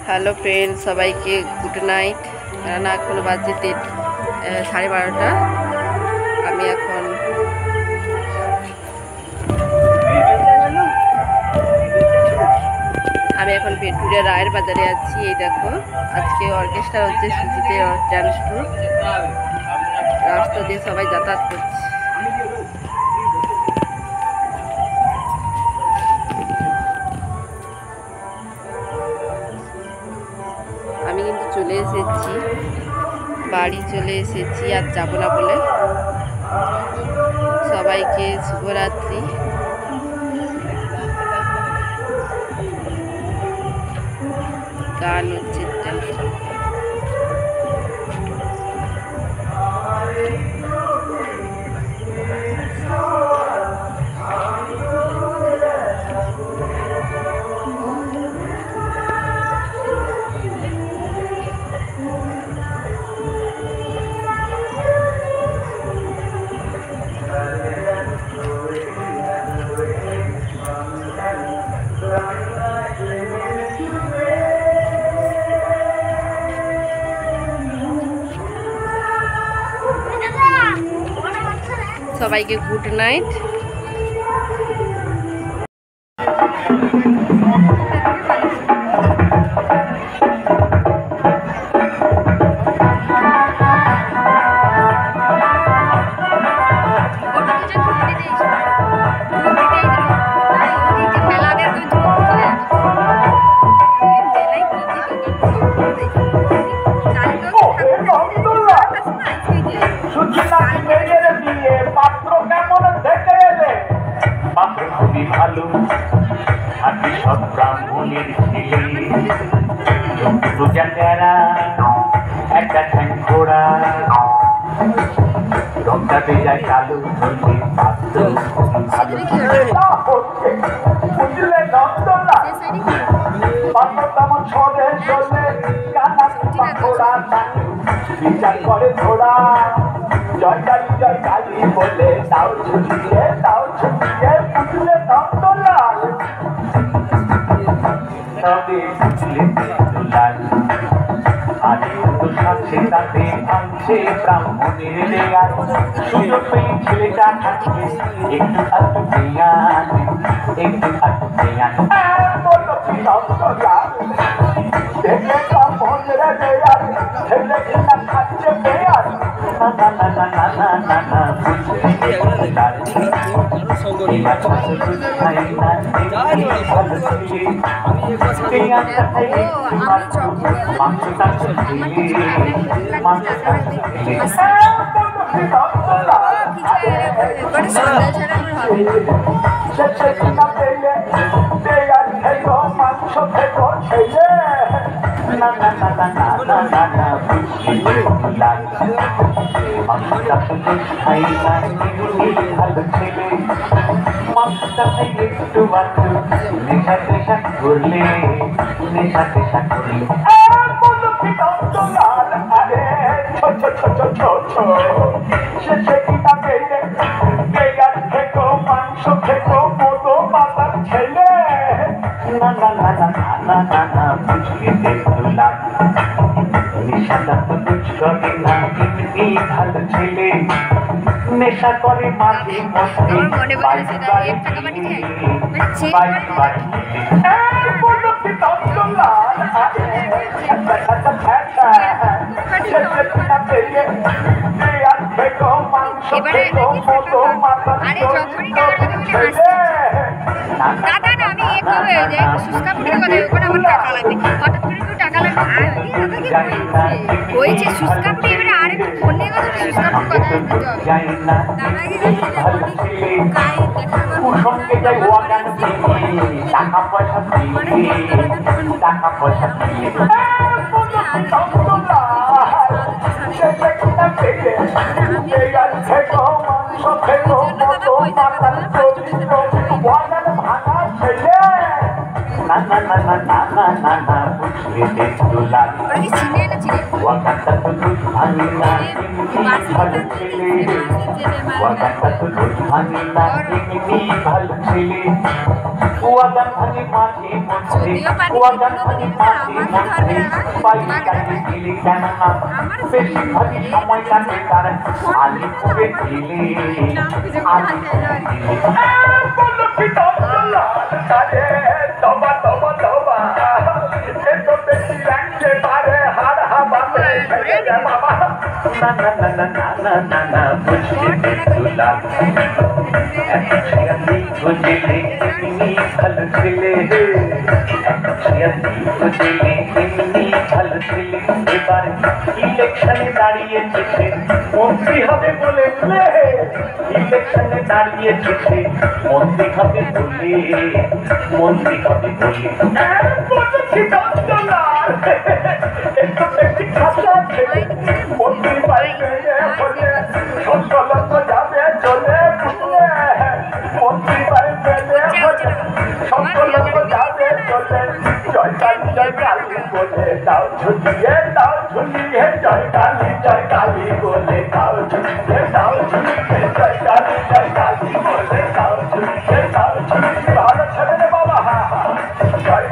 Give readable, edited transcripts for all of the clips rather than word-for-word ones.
Hello friend, সবাইকে good night. না এখনো বাজে 12:30। আমি এখন পেটুরিয়া রায়ের বাজারে আছি। এই দেখো, আজকে অর্কেস্ট্রা হচ্ছে সুজিতে ডান্স গ্রুপ। রাস্তা দিয়ে সবাই যাতায়াত করছে। আমি কিন্তু চলে এসেছি, বাড়ি চলে এসেছি, আর যাবো না বলে। সবাইকে শুভরাত্রি। গান হচ্ছে, সবাইকে গুড নাইট। ভালো আমি সব ব্রাহ্মণের ছেলে, রোজা তেরা একটা ঠ্যাং ঘোড়া, রংটা বেজায় কালো হলে পাত্র বুঝলে নন্দনা পাত্র তেমন ছড়ে চলে কানা ঘোড়া বিচার করে ঘোড়া। জয় কালী জয় কালী বলে তাও ছুটিয়ে বুঝলে নন্দলাল, তবে বুঝলে নন্দলাল আরে তো সাথে তাতে আনছে ব্রাহ্মণের রেয়ার, সুযোগ পেয়ে ছেলেটা থাকবে একটু আধটু পেয়ান, একটু আধটু পেয়ান বললো কি নন্দলাল দেখে ব্রাহ্মণের রেয়ার, ছেলে কিনা খাচ্ছে পেয়ার। না না না না না না না না বুঝলে নন্দলাল একটু মাত্র নেশা টেশা করলে নেশা টেশা করলে শেষে কিনা পেলে বেগার খেকো মাংস খেকো মতো মাথার ছেলে। না না না না না না না বুঝলি দেখলাম নেশাটা তো বুঝ করে না, এমনি ভালো ছেলে নেশা করে মাঝে মধ্যে টাকা পয়সা টাকা পয়সা না না না না না না না বুঝলে একটু লাল ওয়াকাটা তো দুধ ভাঙে না এমনি ভালো ছেলে ওয়াকাটা তো দুধ ভাঙে না এমনি ভালো ছেলে ওয়াকান ভাঙে মাঝে মধ্যে ওয়াকান ভাঙে মাঝে মধ্যে বাইরে কাটে গেলে কেন না বেশিরভাগই সময় কাটে তার আলিপুরে গেলে আলিপুরে এবার ইলেকশনে দাঁড়িয়েছে মন্ত্রী হবে বলে ইলেকশনে দাঁড়িয়েছে মন্ত্রী হবে বলে মন্ত্রী হবে বলে মন্ত্রী পাইবে বলে সংকলন যাবে চলে মন্ত্রী পাইবে বলে সংকলন যাবে চলে জয় কালী বলে দাও ঝুলিয়ে জয় কালী বলে দাও ঝুলিয়ে জয় কালী বলে দাও ঝুলিয়ে ভালো ছেলে রে বাবা জয়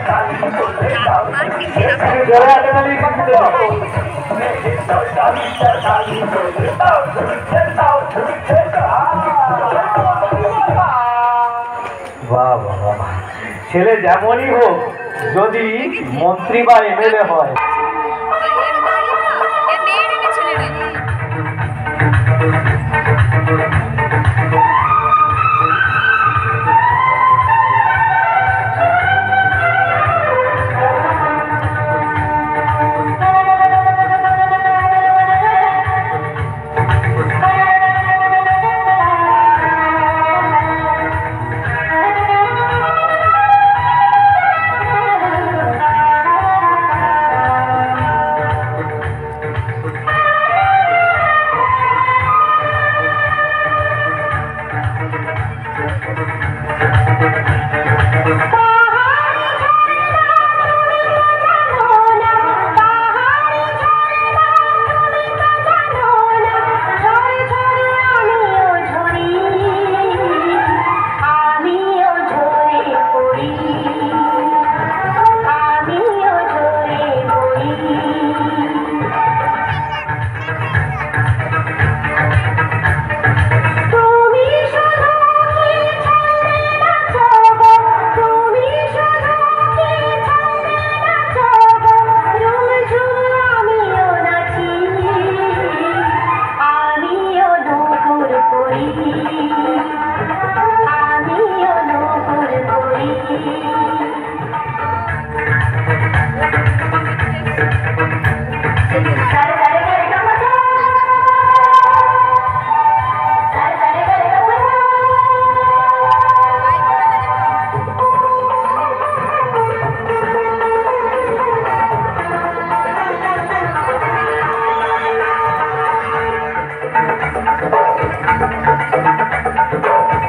কালী বলে দাও ঝুলিয়ে জয় কালী বলে দাও ঝুলিয়ে বাহ বাহ বাহ ছেলে যেমনই হোক যদি মন্ত্রী বা এমএলএ হয়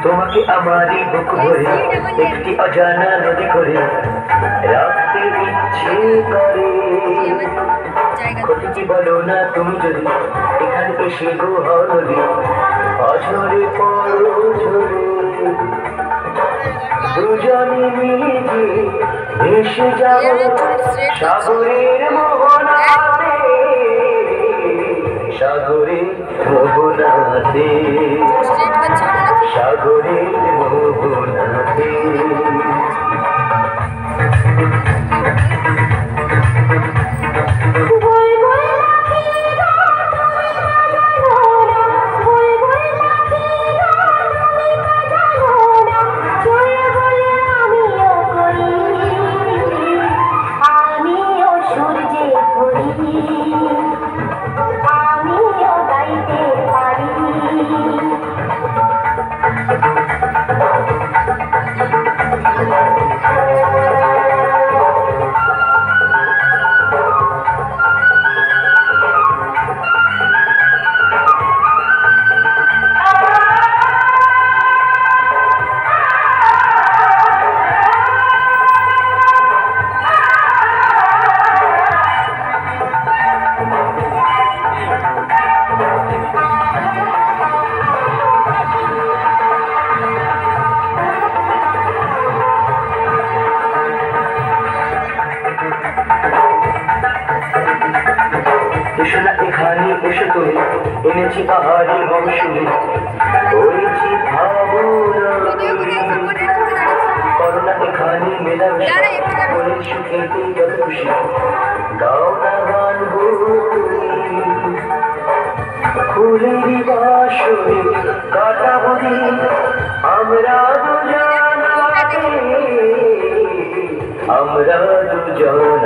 তোমাকে আমারই বুক ভরে একটি অজানা নদী করে রাখতে ইচ্ছে করে ক্ষতি কি বলো না তুমি যদি এখানে এসে গো হলে অঝরে পড়ো ঝরে দুজনে মিলে যে ভেসে যাব সাগরের মোহনাতে সাগরের মোহনাতে সাগরের মোহনাতে তুমি এনেছি পাহাড়ি মৌসুমে হয়েছি ভাবনা করোনা এখানে মেলামেশা মনের সুখেতে যত খুশি গাও না গান গো ফুলের বাসরে কাটাবো দিন আমরা দুজনা আমরা দুজনা